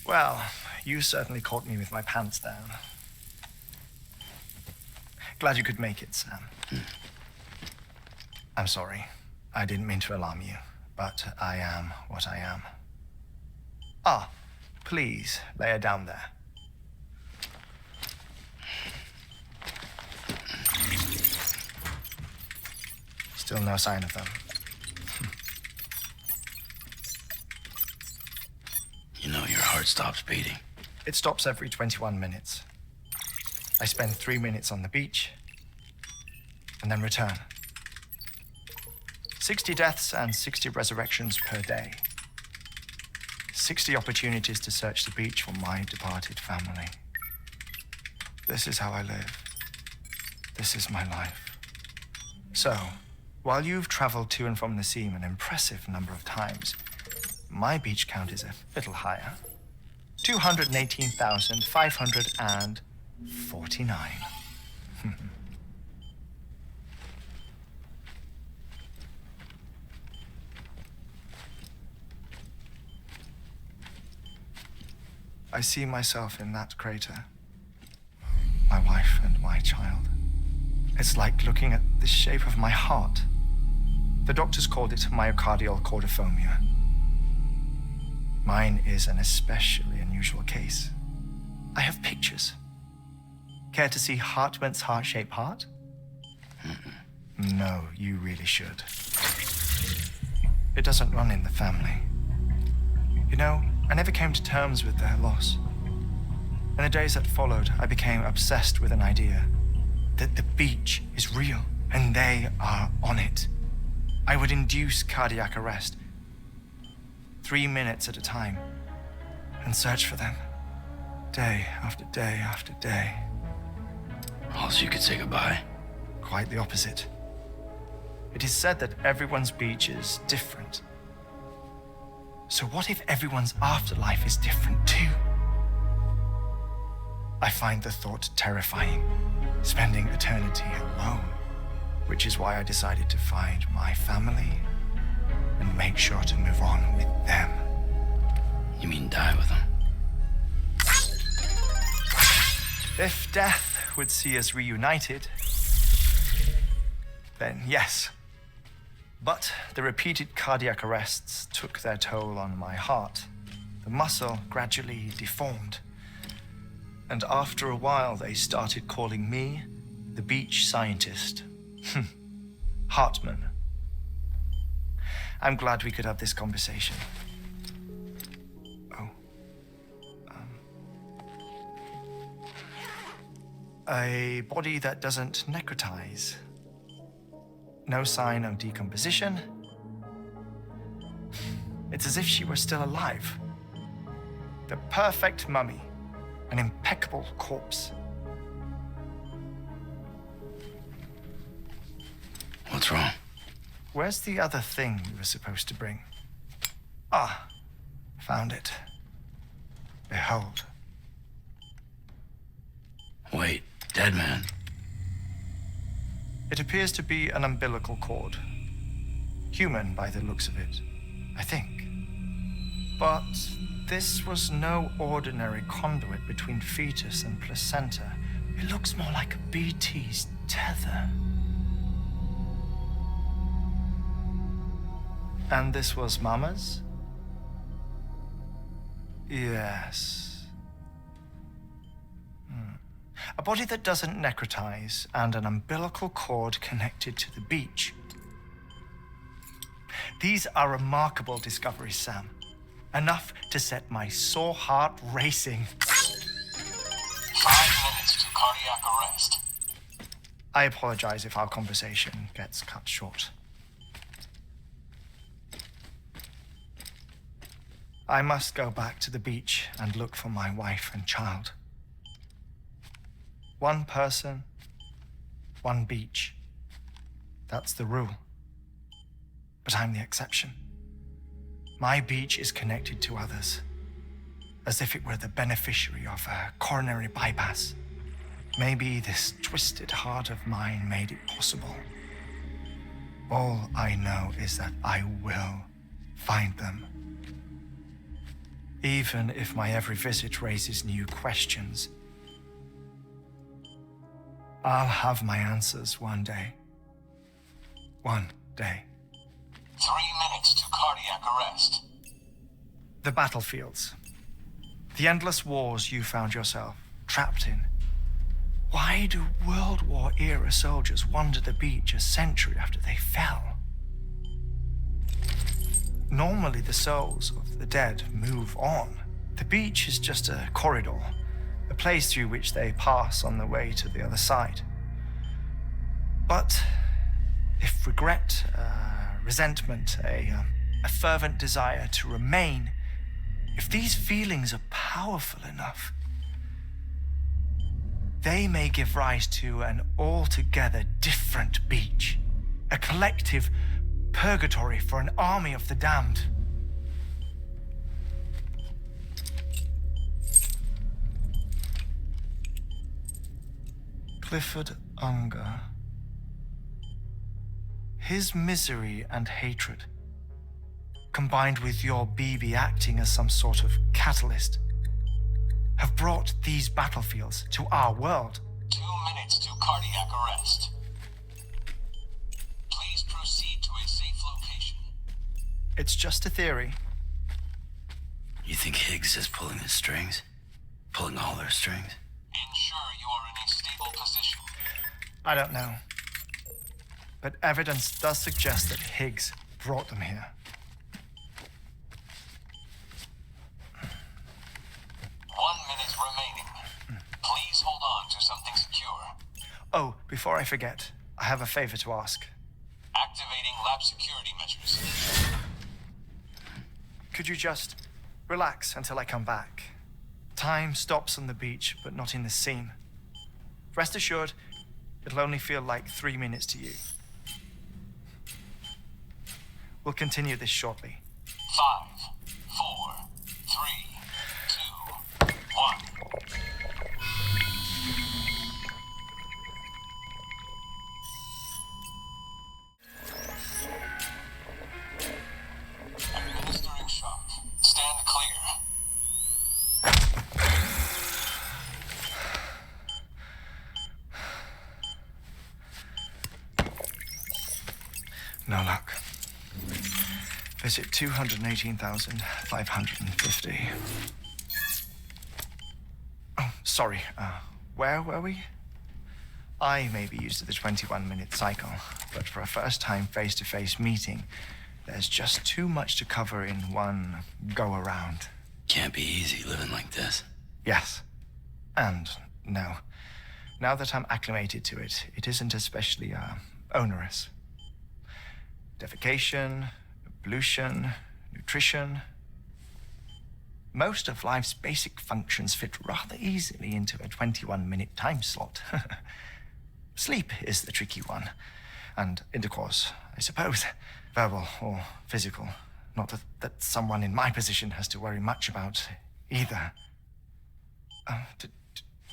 Well, you certainly caught me with my pants down. Glad you could make it, Sam. I'm sorry. I didn't mean to alarm you, but I am what I am. Ah, please, lay her down there. Still no sign of them. You know your heart stops beating. It stops every 21 minutes. I spend 3 minutes on the beach, and then return. 60 deaths and 60 resurrections per day. 60 opportunities to search the beach for my departed family. This is how I live. This is my life. So, while you've traveled to and from the seam an impressive number of times, my beach count is a little higher. 218,549. I see myself in that crater. My wife and my child. It's like looking at the shape of my heart. The doctors called it myocardial cordiformia. Mine is an especially unusual case. I have pictures. Care to see Heartman's heart-shaped heart? No, you really should. It doesn't run in the family. You know, I never came to terms with their loss. In the days that followed, I became obsessed with an idea that the beach is real and they are on it. I would induce cardiac arrest, 3 minutes at a time, and search for them, day after day after day. Also, you could say goodbye. Quite the opposite. It is said that everyone's beach is different. So what if everyone's afterlife is different too? I find the thought terrifying, spending eternity alone, which is why I decided to find my family and make sure to move on with them. You mean die with them? If death would see us reunited, then yes. But the repeated cardiac arrests took their toll on my heart. The muscle gradually deformed. And after a while, they started calling me the beach scientist. Heartman. I'm glad we could have this conversation. Oh. A body that doesn't necrotize. No sign of decomposition. It's as if she were still alive. The perfect mummy. An impeccable corpse. What's wrong? Where's the other thing you were supposed to bring? Ah, found it. Behold. Wait, dead man. It appears to be an umbilical cord. Human by the looks of it, I think. But this was no ordinary conduit between fetus and placenta. It looks more like a BT's tether. And this was Mama's? Yes. A body that doesn't necrotize and an umbilical cord connected to the beach. These are remarkable discoveries, Sam. Enough to set my sore heart racing. 5 minutes to cardiac arrest. I apologize if our conversation gets cut short. I must go back to the beach and look for my wife and child. One person, one beach. That's the rule. But I'm the exception. My beach is connected to others, as if it were the beneficiary of a coronary bypass. Maybe this twisted heart of mine made it possible. All I know is that I will find them. even if my every visit raises new questions. I'll have my answers one day. One day. 3 minutes to cardiac arrest. The battlefields. The endless wars you found yourself trapped in. Why do World War era soldiers wander the beach a century after they fell? Normally the souls of the dead move on. The beach is just a corridor, a place through which they pass on the way to the other side. But if regret, resentment, a fervent desire to remain, if these feelings are powerful enough, they may give rise to an altogether different beach, a collective purgatory for an army of the damned. Clifford Unger. His misery and hatred, combined with your BB acting as some sort of catalyst, have brought these battlefields to our world. 2 minutes to cardiac arrest. Please proceed to a safe location. It's just a theory. You think Higgs is pulling the strings? Pulling all their strings? Ensure you are in a stable position. I don't know. But evidence does suggest that Higgs brought them here. 1 minute remaining. Please hold on to something secure. Oh, before I forget, I have a favor to ask. Activating lab security measures. Could you just relax until I come back? Time stops on the beach, but not in the scene. Rest assured, it'll only feel like 3 minutes to you. We'll continue this shortly. 5, 4, 3, 2, 1. Administering shock. Stand clear. No luck. Visit 218,550. Oh, sorry. Where were we? I may be used to the 21-minute cycle, but for a first-time face-to-face meeting, there's just too much to cover in one go-around. Can't be easy living like this. Yes. And no. Now that I'm acclimated to it, it isn't especially, onerous. Defecation, ablution, nutrition. Most of life's basic functions fit rather easily into a 21-minute time slot. Sleep is the tricky one. And intercourse, I suppose. Verbal or physical. Not that someone in my position has to worry much about either.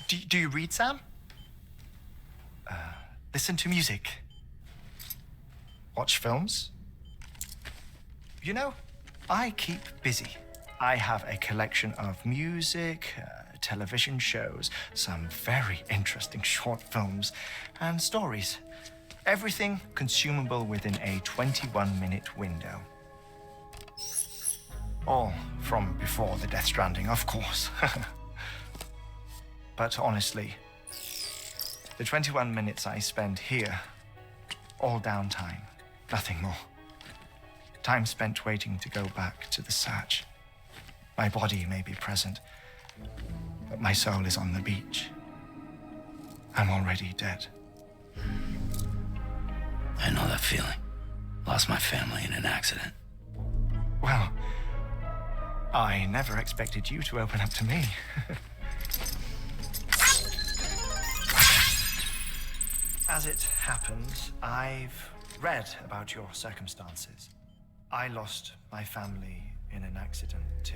Do you read, Sam? Listen to music. Watch films. You know, I keep busy. I have a collection of music, television shows, some very interesting short films, and stories. Everything consumable within a 21-minute window. All from before the Death Stranding, of course. But honestly, the 21 minutes I spend here, all downtime, nothing more. Time spent waiting to go back to the search. My body may be present, but my soul is on the beach. I'm already dead. I know that feeling. Lost my family in an accident. Well, I never expected you to open up to me. As it happens, I've read about your circumstances. I lost my family in an accident, too.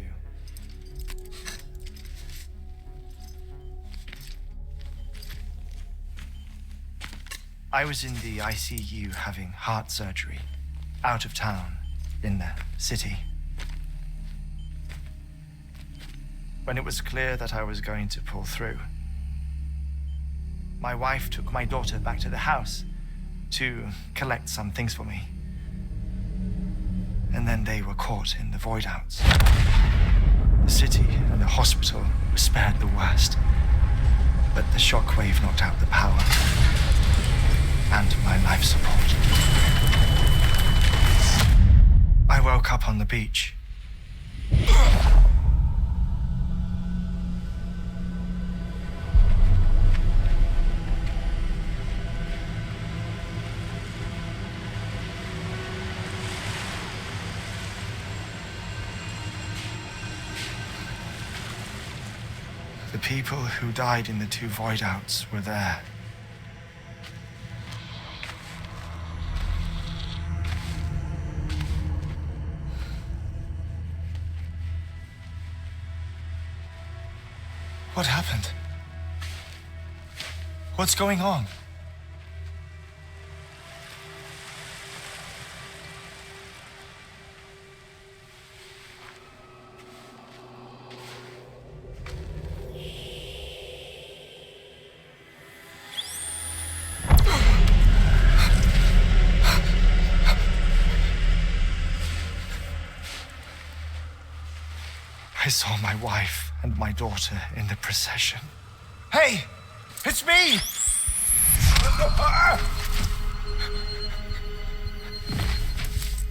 I was in the ICU having heart surgery, out of town, in the city. when it was clear that I was going to pull through, my wife took my daughter back to the house to collect some things for me. And then they were caught in the void outs. The city and the hospital were spared the worst, but the shockwave knocked out the power and my life support. I woke up on the beach. The people who died in the 2 void outs were there. What happened? What's going on? I saw my wife and my daughter in the procession. Hey! It's me!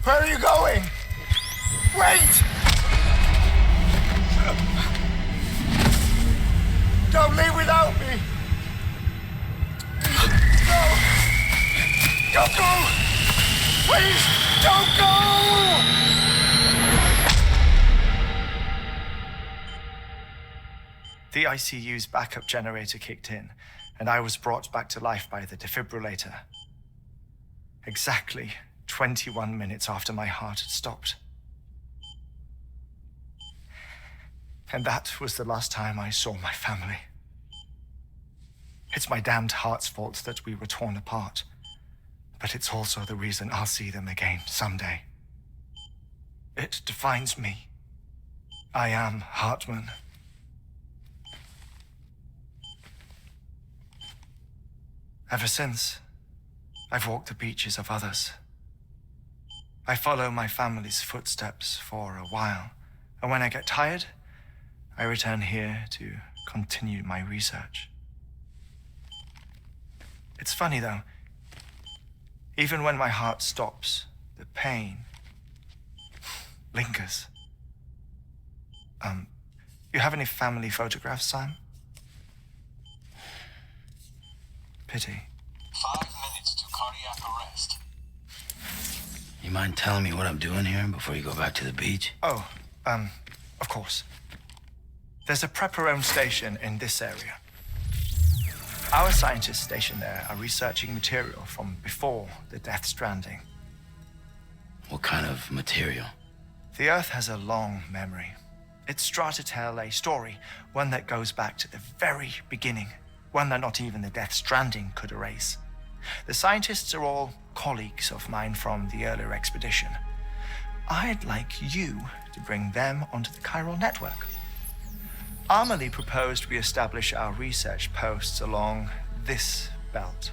Where are you going? Wait! Don't leave without me! No! Don't go! Please, don't go! The ICU's backup generator kicked in, and I was brought back to life by the defibrillator. Exactly 21 minutes after my heart had stopped. And that was the last time I saw my family. It's my damned heart's fault that we were torn apart, but it's also the reason I'll see them again someday. It defines me. I am Heartman. Ever since, I've walked the beaches of others. I follow my family's footsteps for a while, and when I get tired, I return here to continue my research. It's funny though, even when my heart stops, the pain lingers. You have any family photographs, Sam? Pity. 5 minutes to cardiac arrest. You mind telling me what I'm doing here before you go back to the beach? Oh, of course. There's a prep-your-own station in this area. Our scientists stationed there are researching material from before the Death Stranding. What kind of material? The Earth has a long memory. It's trying to tell a story, one that goes back to the very beginning. One that not even the Death Stranding could erase. The scientists are all colleagues of mine from the earlier expedition. I'd like you to bring them onto the chiral network. Amelie proposed we establish our research posts along this belt.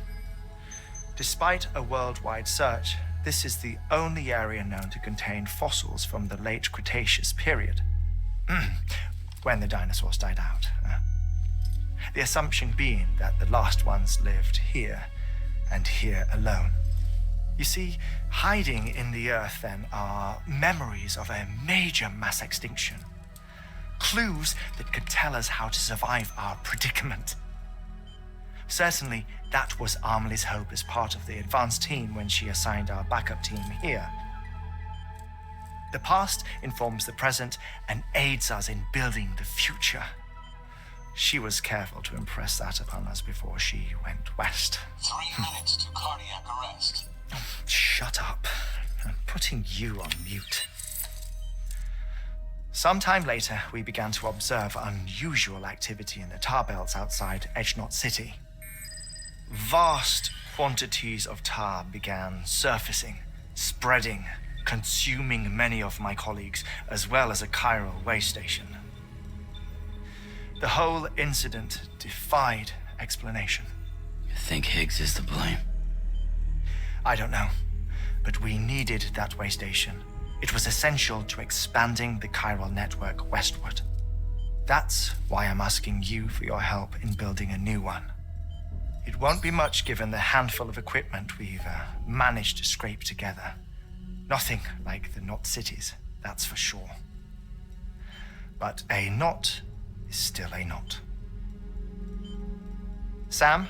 Despite a worldwide search, this is the only area known to contain fossils from the late Cretaceous period, when the dinosaurs died out. The assumption being that the last ones lived here, and here alone. You see, hiding in the Earth then are memories of a major mass extinction. Clues that could tell us how to survive our predicament. Certainly, that was Amelie's hope as part of the advanced team when she assigned our backup team here. The past informs the present and aids us in building the future. She was careful to impress that upon us before she went west. 3 minutes to cardiac arrest. Shut up. I'm putting you on mute. Sometime later, we began to observe unusual activity in the tar belts outside Edgenot City. Vast quantities of tar began surfacing, spreading, consuming many of my colleagues, as well as a chiral way station. The whole incident defied explanation. You think Higgs is to blame? I don't know, but we needed that way station. It was essential to expanding the chiral network westward. That's why I'm asking you for your help in building a new one. It won't be much given the handful of equipment we've managed to scrape together. Nothing like the Knot cities, that's for sure. But a knot is still a knot. Sam,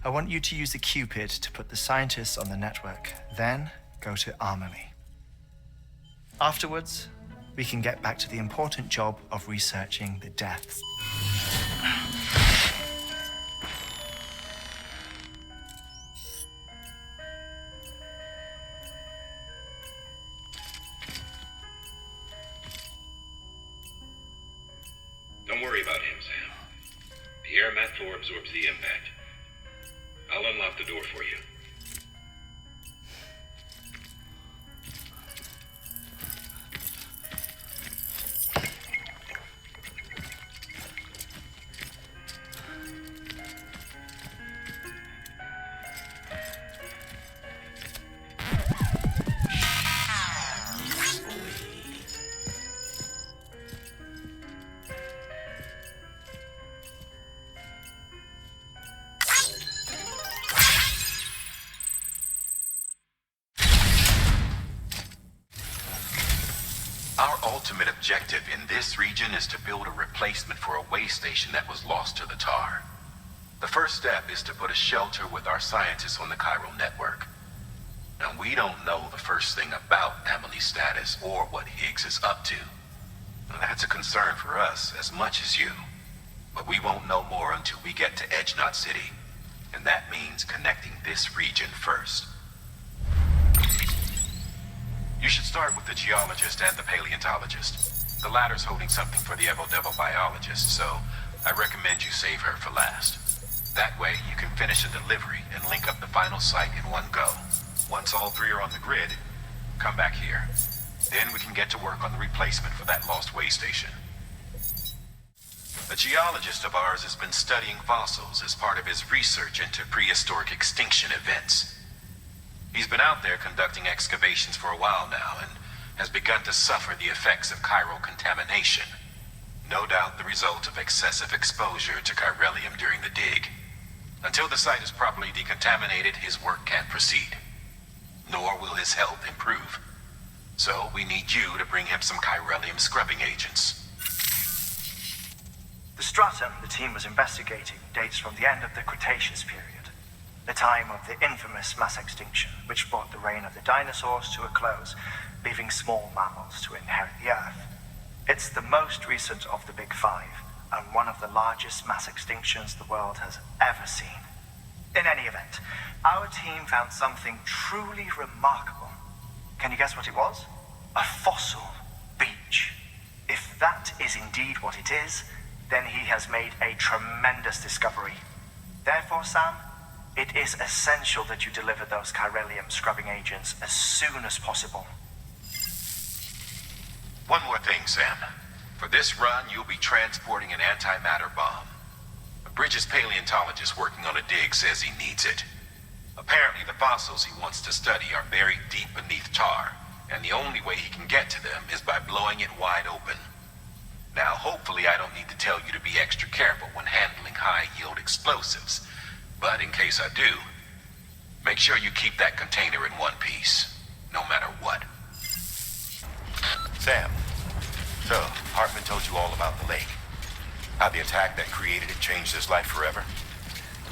I want you to use the Cupid to put the scientists on the network, then go to Armory. Afterwards, we can get back to the important job of researching the deaths. Don't worry about him, Sam. The air mat floor absorbs the impact. I'll unlock the door for you. Our ultimate objective in this region is to build a replacement for a way station that was lost to the tar. The first step is to put a shelter with our scientists on the chiral network. Now, we don't know the first thing about Emily's status or what Higgs is up to. Now, that's a concern for us as much as you. But we won't know more until we get to Edge Knot City. And that means connecting this region first. You should start with the geologist and the paleontologist. The latter's holding something for the Evo-Devo biologist, so I recommend you save her for last. That way, you can finish a delivery and link up the final site in one go. Once all three are on the grid, come back here. Then we can get to work on the replacement for that lost way station. A geologist of ours has been studying fossils as part of his research into prehistoric extinction events. He's been out there conducting excavations for a while now and has begun to suffer the effects of chiral contamination. No doubt the result of excessive exposure to chiralium during the dig. Until the site is properly decontaminated, his work can't proceed. Nor will his health improve. So we need you to bring him some chiralium scrubbing agents. The stratum the team was investigating dates from the end of the Cretaceous period. The time of the infamous mass extinction, which brought the reign of the dinosaurs to a close, leaving small mammals to inherit the Earth. It's the most recent of the Big Five, and one of the largest mass extinctions the world has ever seen. In any event, our team found something truly remarkable. Can you guess what it was? A fossil beach. If that is indeed what it is, then he has made a tremendous discovery. Therefore, Sam, it is essential that you deliver those chiralium scrubbing agents as soon as possible. One more thing, Sam. For this run, you'll be transporting an antimatter bomb. A Bridges paleontologist working on a dig says he needs it. Apparently, the fossils he wants to study are buried deep beneath tar, and the only way he can get to them is by blowing it wide open. Now, hopefully I don't need to tell you to be extra careful when handling high-yield explosives. But in case I do, make sure you keep that container in one piece, no matter what. Sam, so Heartman told you all about the lake. How the attack that created it changed his life forever.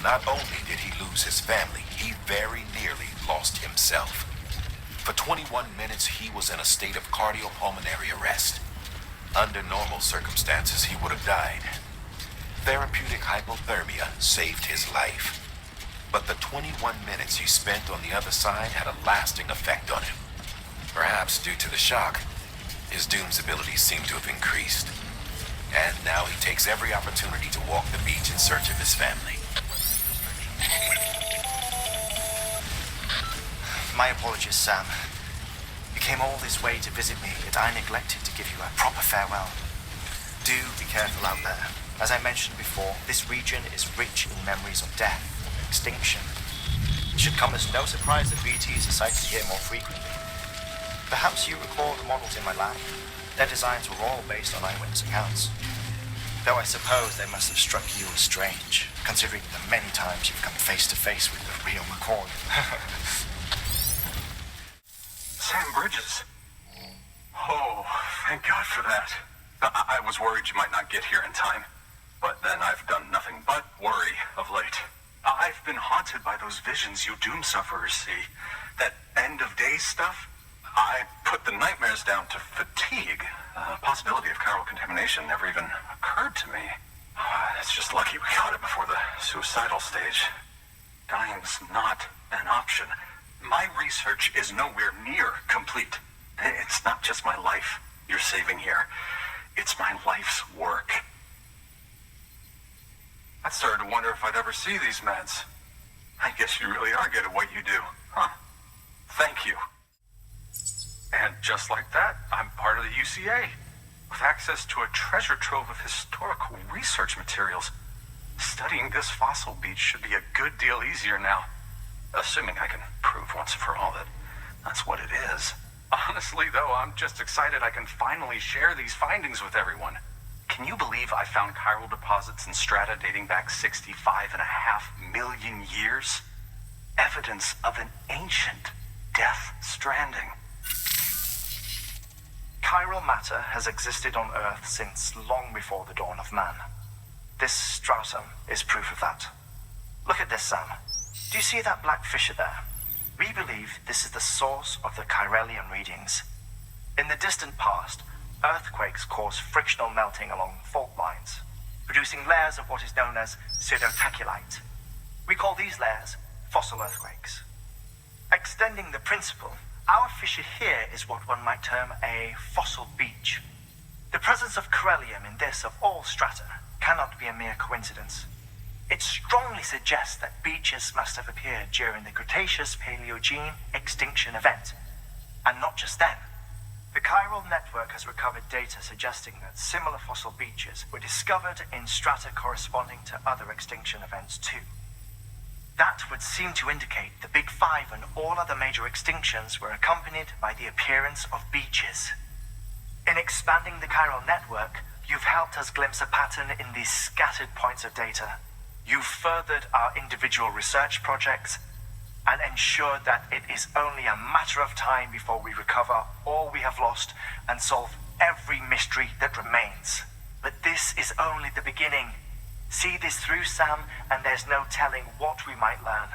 Not only did he lose his family, he very nearly lost himself. For 21 minutes, he was in a state of cardiopulmonary arrest. Under normal circumstances, he would have died. Therapeutic hypothermia saved his life. But the 21 minutes he spent on the other side had a lasting effect on him. Perhaps due to the shock, his Doom's abilities seem to have increased. And now he takes every opportunity to walk the beach in search of his family. My apologies, Sam. You came all this way to visit me, yet I neglected to give you a proper farewell. Do be careful out there. As I mentioned before, this region is rich in memories of death, extinction. It should come as no surprise that BTs are sighted here more frequently. Perhaps you recall the models in my lab? Their designs were all based on eyewitness accounts. Though I suppose they must have struck you as strange, considering the many times you've come face to face with the real McCoy. Sam Bridges. Oh, thank God for that. I was worried you might not get here in time. But then I've done nothing but worry of late. I've been haunted by those visions you doom sufferers see. That end of days stuff. I put the nightmares down to fatigue. The possibility of chiral contamination never even occurred to me. It's just lucky we caught it before the suicidal stage. Dying's not an option. My research is nowhere near complete. It's not just my life you're saving here. It's my life's work. I started to wonder if I'd ever see these meds. I guess you really are good at what you do, huh? Thank you. And just like that, I'm part of the UCA, with access to a treasure trove of historical research materials. Studying this fossil beach should be a good deal easier now, assuming I can prove once and for all that that's what it is. Honestly, though, I'm just excited I can finally share these findings with everyone. Can you believe I found chiral deposits in strata dating back 65.5 million years? Evidence of an ancient death stranding. Chiral matter has existed on Earth since long before the dawn of man. This stratum is proof of that. Look at this, Sam. Do you see that black fissure there? We believe this is the source of the Chiralian readings. In the distant past, earthquakes cause frictional melting along fault lines, producing layers of what is known as pseudotaculite. We call these layers fossil earthquakes. Extending the principle, our fissure here is what one might term a fossil beach. The presence of chiralium in this of all strata cannot be a mere coincidence. It strongly suggests that beaches must have appeared during the Cretaceous-Paleogene extinction event. And not just then. The chiral network has recovered data suggesting that similar fossil beaches were discovered in strata corresponding to other extinction events too. That would seem to indicate the Big Five and all other major extinctions were accompanied by the appearance of beaches. In expanding the chiral network, you've helped us glimpse a pattern in these scattered points of data. You've furthered our individual research projects and ensured that it is only a matter of time before we recover all we have lost and solve every mystery that remains. But this is only the beginning. See this through, Sam, and there's no telling what we might learn.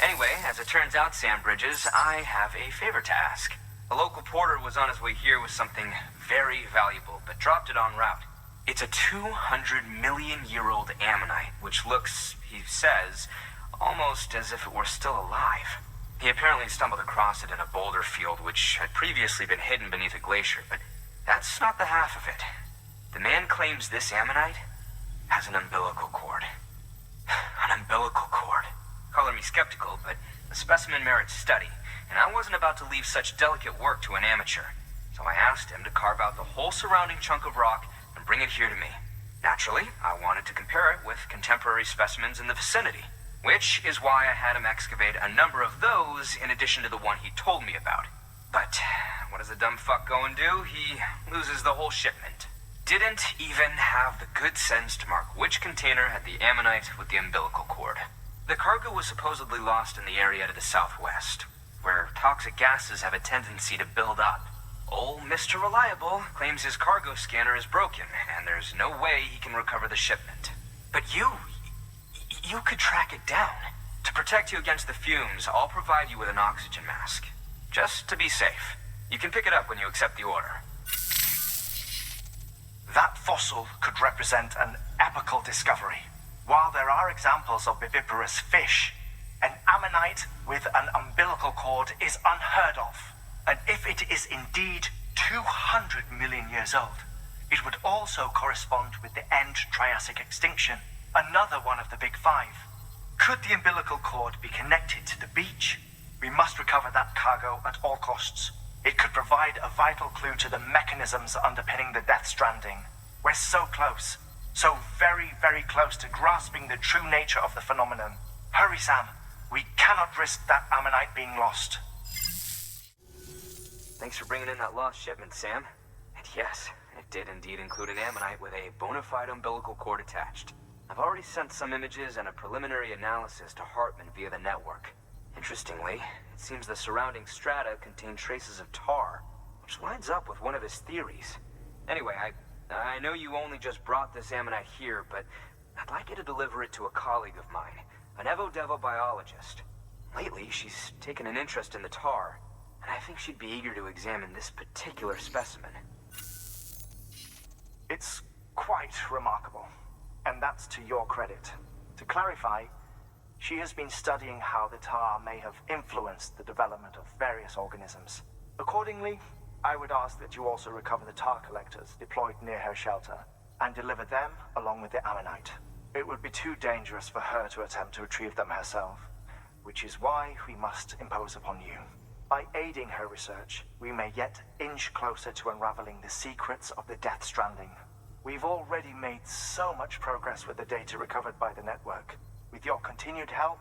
Anyway, as it turns out, Sam Bridges, I have a favor to ask. A local porter was on his way here with something very valuable, but dropped it en route. It's a 200-million-year-old ammonite, which looks, he says, almost as if it were still alive. He apparently stumbled across it in a boulder field which had previously been hidden beneath a glacier, but that's not the half of it. The man claims this ammonite has an umbilical cord. An umbilical cord. Color me skeptical, but the specimen merits study, and I wasn't about to leave such delicate work to an amateur. So I asked him to carve out the whole surrounding chunk of rock and bring it here to me. Naturally, I wanted to compare it with contemporary specimens in the vicinity, which is why I had him excavate a number of those in addition to the one he told me about. But what does the dumb fuck go and do? He loses the whole shipment. Didn't even have the good sense to mark which container had the ammonite with the umbilical cord. The cargo was supposedly lost in the area to the southwest, where toxic gases have a tendency to build up. Old Mr. Reliable claims his cargo scanner is broken, and there's no way he can recover the shipment. But you could track it down. To protect you against the fumes, I'll provide you with an oxygen mask. Just to be safe. You can pick it up when you accept the order. That fossil could represent an epochal discovery. While there are examples of viviparous fish, an ammonite with an umbilical cord is unheard of. And if it is indeed 200 million years old, it would also correspond with the end Triassic extinction, another one of the Big Five. Could the umbilical cord be connected to the beach? We must recover that cargo at all costs. It could provide a vital clue to the mechanisms underpinning the death stranding. We're so close. So very, very close to grasping the true nature of the phenomenon. Hurry, Sam. We cannot risk that ammonite being lost. Thanks for bringing in that lost shipment, Sam. And yes, it did indeed include an ammonite with a bona fide umbilical cord attached. I've already sent some images and a preliminary analysis to Heartman via the network. Interestingly, it seems the surrounding strata contain traces of tar, which lines up with one of his theories. Anyway, I know you only just brought this ammonite here, but I'd like you to deliver it to a colleague of mine, an Evo-Devo biologist. Lately, she's taken an interest in the tar, and I think she'd be eager to examine this particular specimen. It's quite remarkable, and that's to your credit. To clarify, she has been studying how the tar may have influenced the development of various organisms. Accordingly, I would ask that you also recover the tar collectors deployed near her shelter and deliver them along with the ammonite. It would be too dangerous for her to attempt to retrieve them herself, which is why we must impose upon you. By aiding her research, we may yet inch closer to unraveling the secrets of the Death Stranding. We've already made so much progress with the data recovered by the network. With your continued help,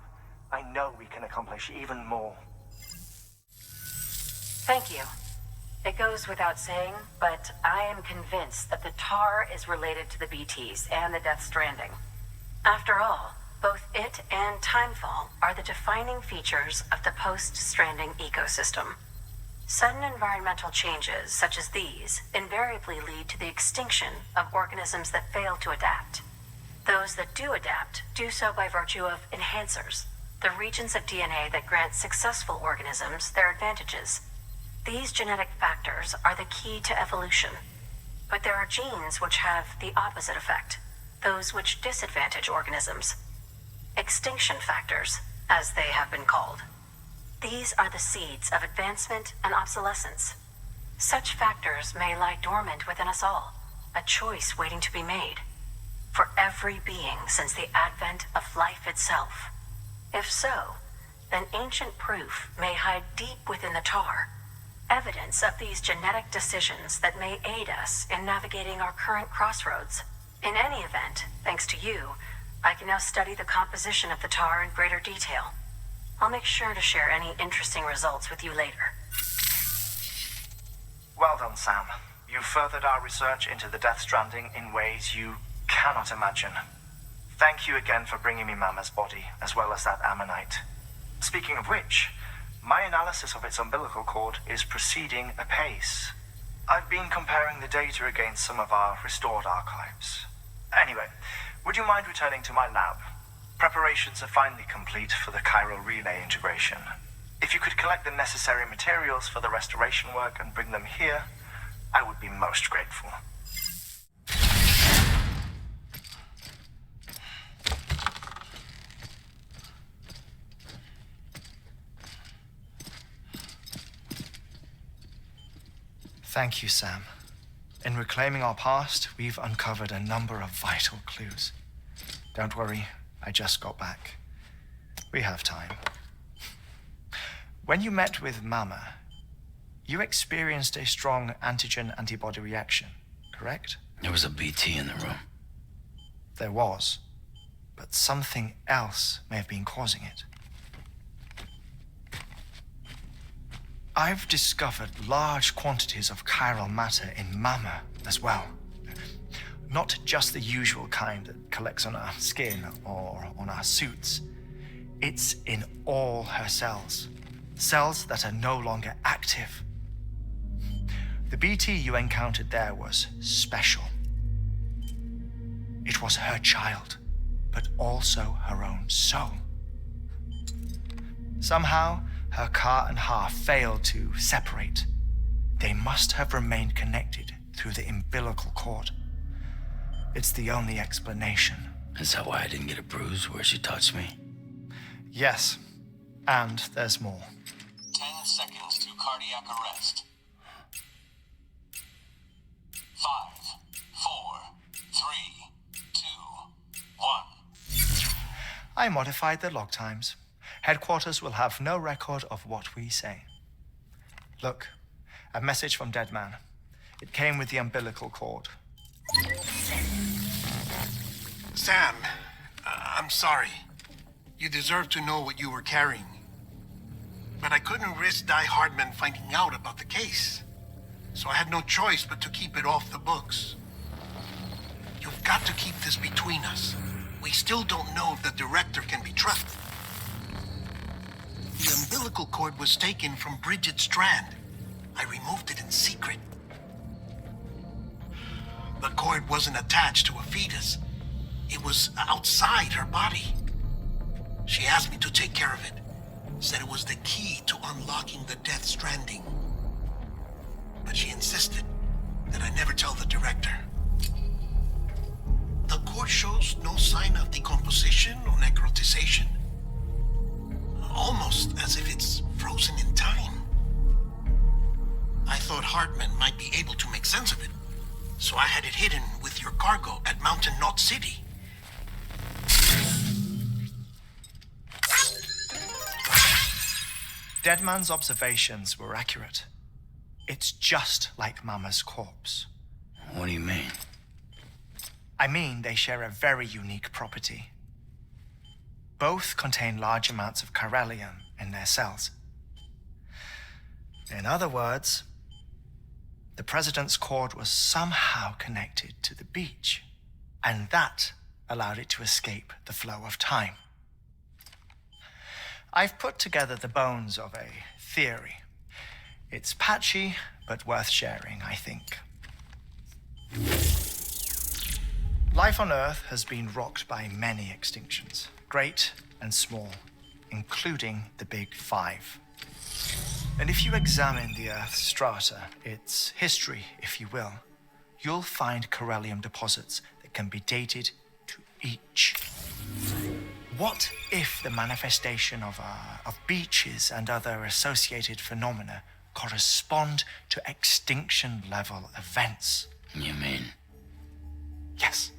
I know we can accomplish even more. Thank you. It goes without saying, but I am convinced that the tar is related to the BTs and the Death Stranding. After all, both it and timefall are the defining features of the post-Stranding ecosystem. Sudden environmental changes such as these invariably lead to the extinction of organisms that fail to adapt. Those that do adapt do so by virtue of enhancers, the regions of DNA that grant successful organisms their advantages. These genetic factors are the key to evolution. But there are genes which have the opposite effect, those which disadvantage organisms. Extinction factors, as they have been called. These are the seeds of advancement and obsolescence. Such factors may lie dormant within us all, a choice waiting to be made. For every being since the advent of life itself. If so, then ancient proof may hide deep within the tar, evidence of these genetic decisions that may aid us in navigating our current crossroads. In any event, thanks to you, I can now study the composition of the tar in greater detail. I'll make sure to share any interesting results with you later. Well done, Sam. You furthered our research into the Death Stranding in ways you cannot imagine. Thank you again for bringing me Mama's body, as well as that ammonite. Speaking of which, my analysis of its umbilical cord is proceeding apace. I've been comparing the data against some of our restored archives. Anyway, would you mind returning to my lab? Preparations are finally complete for the chiral relay integration. If you could collect the necessary materials for the restoration work and bring them here, I would be most grateful. Thank you, Sam. In reclaiming our past, we've uncovered a number of vital clues. Don't worry, I just got back. We have time. When you met with Mama, you experienced a strong antigen-antibody reaction, correct? There was a BT in the room. There was, but something else may have been causing it. I've discovered large quantities of chiral matter in Mama as well. Not just the usual kind that collects on our skin or on our suits. It's in all her cells. Cells that are no longer active. The BT you encountered there was special. It was her child, but also her own soul. Somehow, her car and half failed to separate. They must have remained connected through the umbilical cord. It's the only explanation. Is that why I didn't get a bruise where she touched me? Yes, and there's more. 10 seconds to cardiac arrest. 5, 4, 3, 2, 1. I modified the log times. Headquarters will have no record of what we say. Look, a message from Deadman. It came with the umbilical cord. Sam, I'm sorry. You deserve to know what you were carrying. But I couldn't risk Heartman finding out about the case. So I had no choice but to keep it off the books. You've got to keep this between us. We still don't know if the director can be trusted. The umbilical cord was taken from Bridget Strand. I removed it in secret. The cord wasn't attached to a fetus. It was outside her body. She asked me to take care of it. Said it was the key to unlocking the Death Stranding. But she insisted that I never tell the director. The cord shows no sign of decomposition or necrotization. Almost as if it's frozen in time. I thought Heartman might be able to make sense of it, so I had it hidden with your cargo at Mountain Knot City. Deadman's observations were accurate. It's just like Mama's corpse. What do you mean? I mean, they share a very unique property. Both contain large amounts of chiralium in their cells. In other words, the president's cord was somehow connected to the beach, and that allowed it to escape the flow of time. I've put together the bones of a theory. It's patchy, but worth sharing, I think. Life on Earth has been rocked by many extinctions, great and small, including the Big Five. And if you examine the Earth's strata, its history, if you will, you'll find chiralium deposits that can be dated to each. What if the manifestation of beaches and other associated phenomena correspond to extinction-level events? You mean? Yes.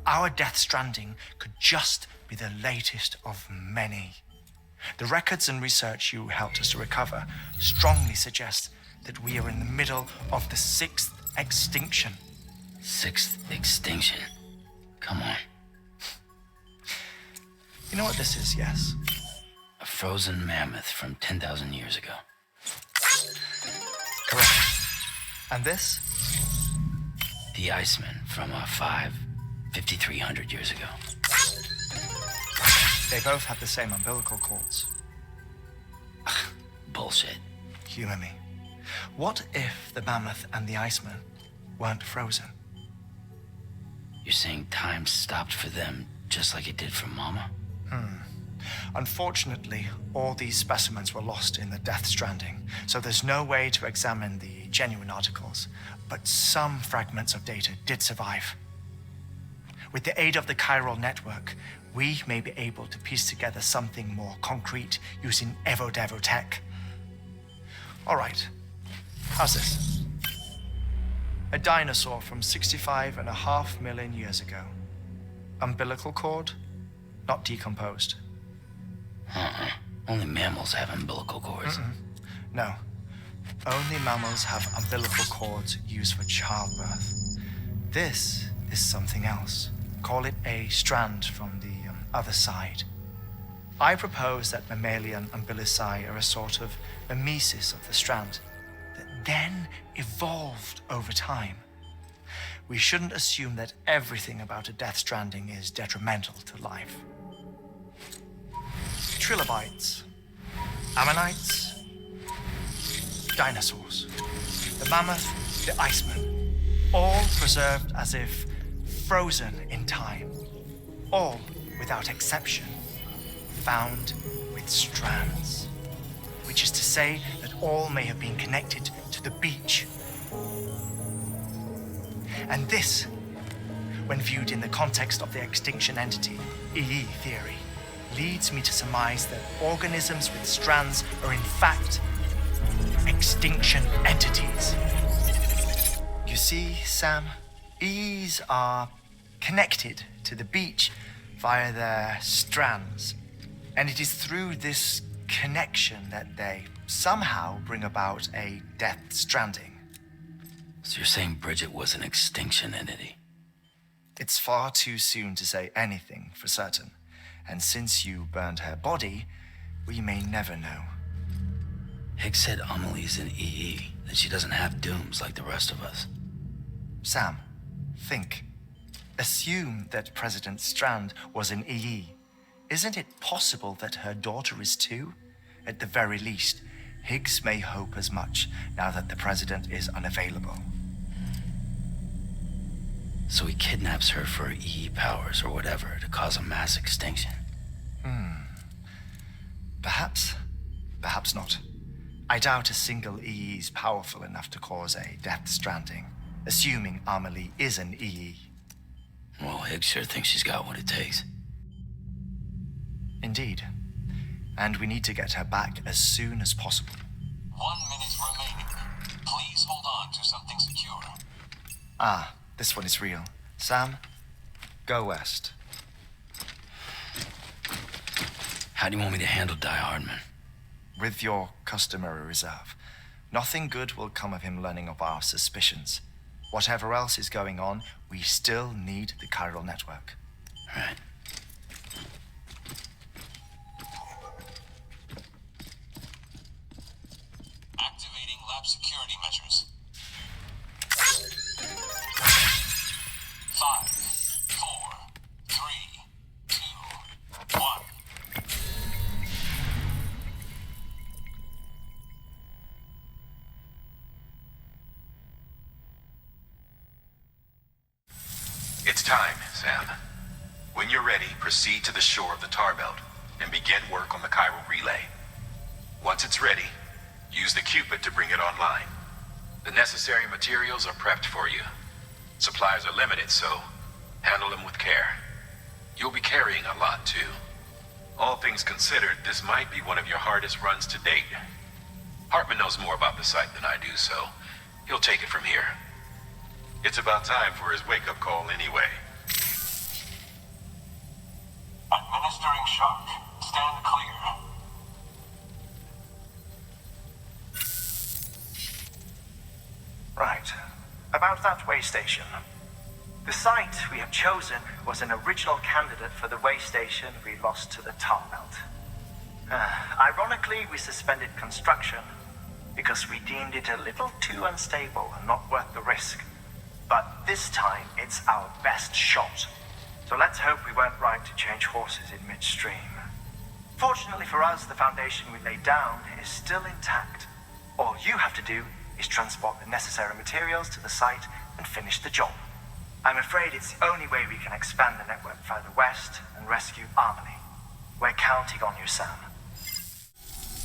Our Death Stranding could just be the latest of many. The records and research you helped us to recover strongly suggest that we are in the middle of the 6th extinction. 6th extinction? Come on. You know what this is, yes? A frozen mammoth from 10,000 years ago. Correct. And this? The Iceman from 5,300 years ago. They both have the same umbilical cords. Bullshit. Humor me. What if the mammoth and the Iceman weren't frozen? You're saying time stopped for them just like it did for Mama? Unfortunately, all these specimens were lost in the Death Stranding, so there's no way to examine the genuine articles, but some fragments of data did survive. With the aid of the chiral network, we may be able to piece together something more concrete using Evo-Devo tech. All right, how's this? A dinosaur from 65.5 million years ago. Umbilical cord, not decomposed. Only mammals have umbilical cords. No, only mammals have umbilical cords used for childbirth. This is something else. Call it a strand from the other side. I propose that mammalian umbilici are a sort of mimesis of the strand that then evolved over time. We shouldn't assume that everything about a Death Stranding is detrimental to life. Trilobites, ammonites, dinosaurs, the mammoth, the Iceman, all preserved as if frozen in time, all without exception, found with strands, which is to say that all may have been connected to the beach. And this, when viewed in the context of the extinction entity, EE theory, leads me to surmise that organisms with strands are in fact extinction entities. You see, Sam, EEs are connected to the beach via their strands, and it is through this connection that they somehow bring about a Death Stranding. So you're saying Bridget was an extinction entity? It's far too soon to say anything for certain. And since you burned her body, we may never know. Higgs said Amelie's in EE, that she doesn't have dooms like the rest of us. Sam, think. Assume that President Strand was in EE. Isn't it possible that her daughter is too? At the very least, Higgs may hope as much now that the president is unavailable. So he kidnaps her for EE powers or whatever to cause a mass extinction. Perhaps. Perhaps not. I doubt a single EE is powerful enough to cause a death stranding, assuming Amelie is an EE. Well, Higgs sure thinks she's got what it takes. Indeed. And we need to get her back as soon as possible. 1 minute remaining. Please hold on to something secure. Ah, this one is real. Sam, go west. How do you want me to handle Die Hardman? With your customary reserve. Nothing good will come of him learning of our suspicions. Whatever else is going on, we still need the chiral network. Right. Activating lab security measures. 5, 4, 3, 2, 1. It's time, Sam. When you're ready, proceed to the shore of the tar belt and begin work on the chiral relay. Once it's ready, use the Cupid to bring it online. The necessary materials are prepped for you. Supplies are limited, so handle them with care. You'll be carrying a lot, too. All things considered, this might be one of your hardest runs to date. Heartman knows more about the site than I do, so he'll take it from here. It's about time for his wake-up call anyway. Administering shock. Stand clear. Right. About that way station. The site we have chosen was an original candidate for the way station we lost to the tar belt. Ironically, we suspended construction because we deemed it a little too unstable and not worth the risk. But this time, it's our best shot. So let's hope we weren't right to change horses in midstream. Fortunately for us, the foundation we laid down is still intact. All you have to do is transport the necessary materials to the site and finish the job. I'm afraid it's the only way we can expand the network further west and rescue Amelie. We're counting on you, Sam.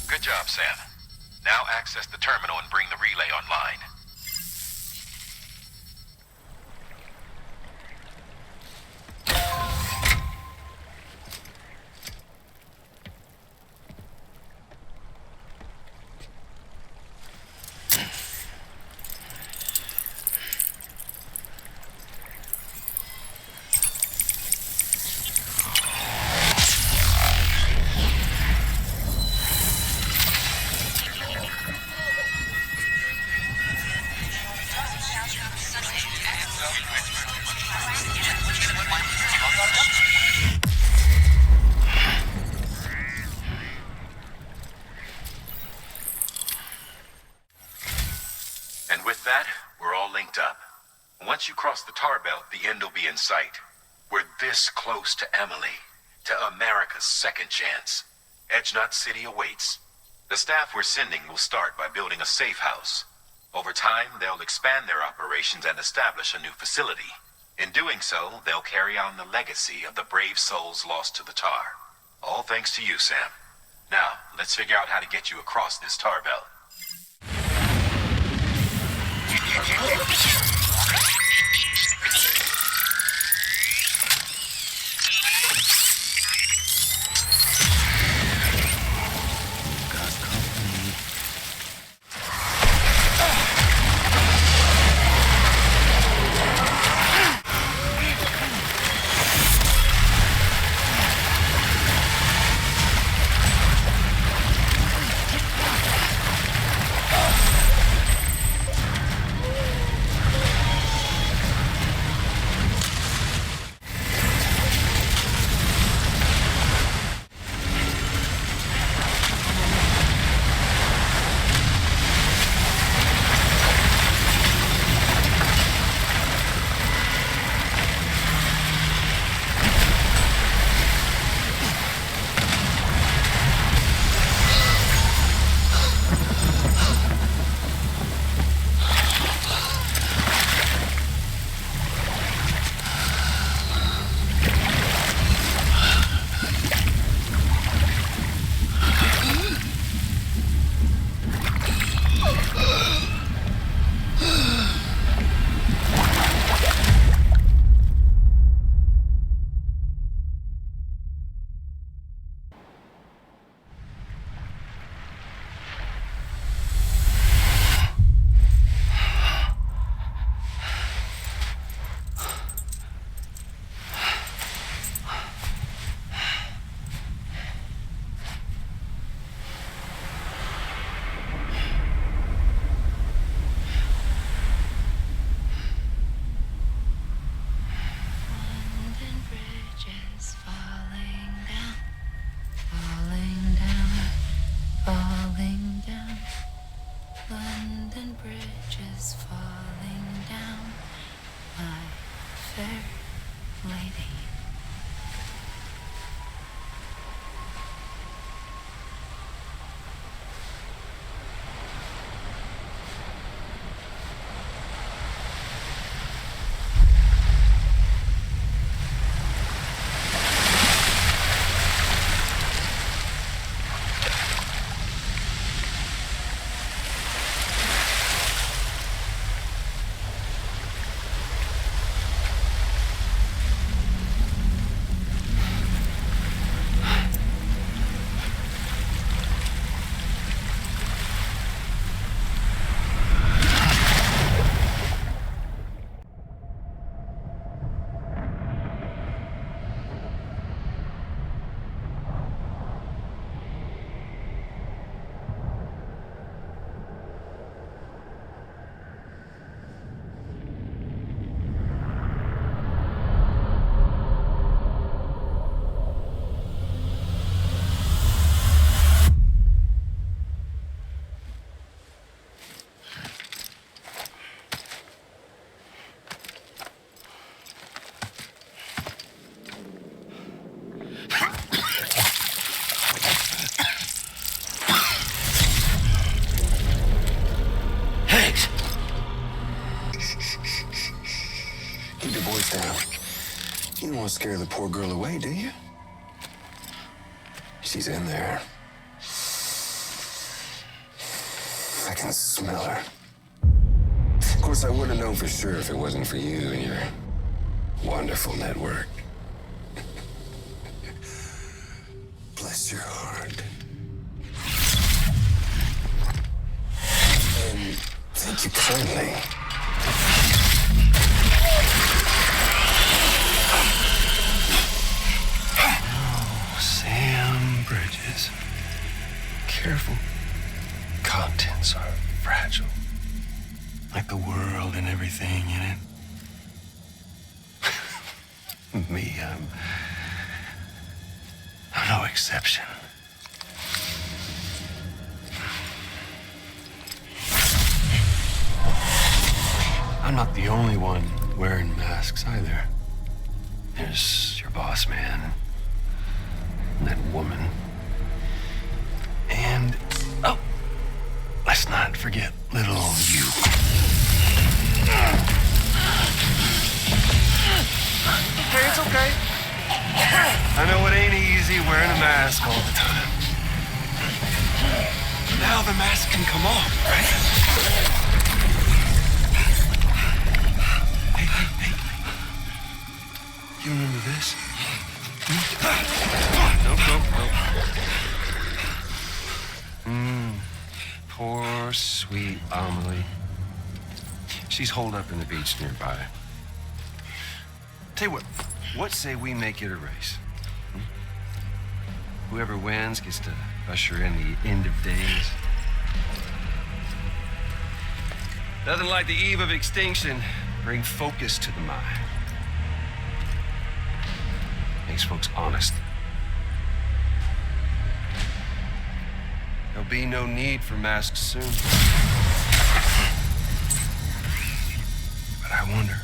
Good job, Sam. Now access the terminal and bring the relay online. And with that, we're all linked up. Once you cross the tar belt, the end will be in sight. We're this close to Emily, to America's second chance. Edgenut City awaits. The staff we're sending will start by building a safe house. Over time, they'll expand their operations and establish a new facility. In doing so, they'll carry on the legacy of the brave souls lost to the tar. All thanks to you, Sam. Now, let's figure out how to get you across this tar belt. Keep your voice down. You don't want to scare the poor girl away, do you? She's in there. I can smell her. Of course, I wouldn't have known for sure if it wasn't for you and your wonderful network. Bless your heart. And thank you kindly. Oh, Sam Bridges. Careful. Contents are fragile. Like the world and everything in it. Me, I'm no exception. I'm not the only one wearing masks either. There's your boss man, and that woman, and, oh, let's not forget little you. Okay, it's okay. I know it ain't easy wearing a mask all the time. Now the mask can come off, right? Hey. You remember this? Nope. Poor, sweet Amelie. She's holed up in the beach nearby. Tell you what say we make it a race? Whoever wins gets to usher in the end of days. Nothing like the eve of extinction. Bring focus to the mind. Makes folks honest. There'll be no need for masks soon. But I wonder,